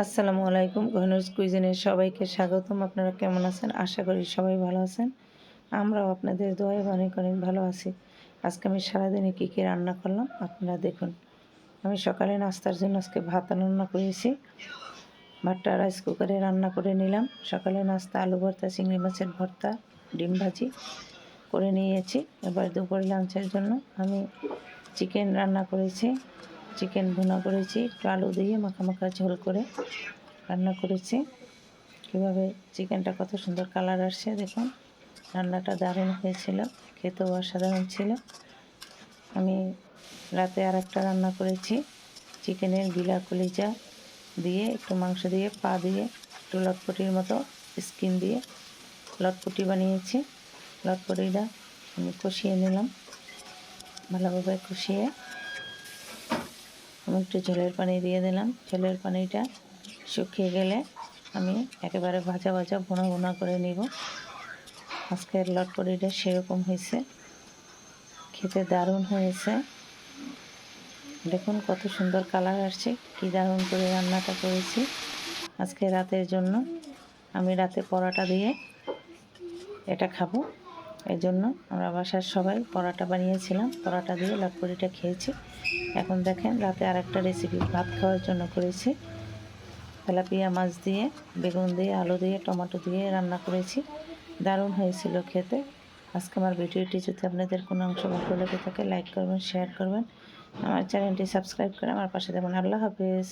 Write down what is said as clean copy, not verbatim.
আসসালামু আলাইকুম। ঘনুজ কুইজিনে সবাইকে স্বাগতম। আপনারা কেমন আছেন? আশা করি সবাই ভালো আছেন। আমরাও আপনাদের দোয়ায় অনেক অনেক ভালো আছি। আজকে আমি সারাদিনে কী কী রান্না করলাম আপনারা দেখুন। আমি সকালে নাস্তার জন্য আজকে ভাত রান্না করেছি। ভাতটা রাইস কুকারে রান্না করে নিলাম। সকালে নাস্তা আলু ভর্তা, চিংড়ি মাছের ভর্তা, ডিম ভাজি করে নিয়েছি। এবার দুপুরে লাঞ্চের জন্য আমি চিকেন রান্না করেছি। চিকেন ভুনা করেছি, একটু আলু দিয়ে মাখা মাখা ঝোল করে রান্না করেছি। কীভাবে চিকেনটা কত সুন্দর কালার আসছে দেখুন। রান্নাটা দারুণ হয়েছিল, খেতেও অসাধারণ ছিল। আমি রাতে আরেকটা রান্না করেছি, চিকেনের গিলা কলিজা দিয়ে একটু মাংস দিয়ে পা দিয়ে একটু লটপটির মতো স্কিন দিয়ে লটপটি বানিয়েছি। লটপটিটা আমি কষিয়ে নিলাম, ভালোভাবে কষিয়ে আমি একটু ঝোলের পানি দিয়ে দিলাম। ঝোলের পানিটা শুকিয়ে গেলে আমি একেবারে ভাজা ভাজা ভুনা ভুনা করে নিব। আজকের লটপটিটা সেরকম হয়েছে, খেতে দারুণ হয়েছে। দেখুন কত সুন্দর কালার আসছে, কি দারুণ করে রান্নাটা করেছি আজকে রাতের জন্য। আমি রাতে পরোটা দিয়ে এটা খাবো, এই জন্য আমরা বাসার সবাই পরোটা বানিয়েছিলাম, পরোটা দিয়ে লটপটিটা খেয়েছি। এখন দেখেন রাতে আরেকটা রেসিপি ভাত খাওয়ার জন্য করেছি। তেলাপিয়া মাছ দিয়ে, বেগুন দিয়ে, আলু দিয়ে, টমেটো দিয়ে রান্না করেছি। দারুণ হয়েছিল খেতে। আজকে আমার ভিডিওটি যদি আপনাদের কোনো অংশ ভালো লেগে থাকে লাইক করবেন, শেয়ার করবেন, আমার চ্যানেলটি সাবস্ক্রাইব করে আমার পাশে দেবেন। আল্লাহ হাফেজ।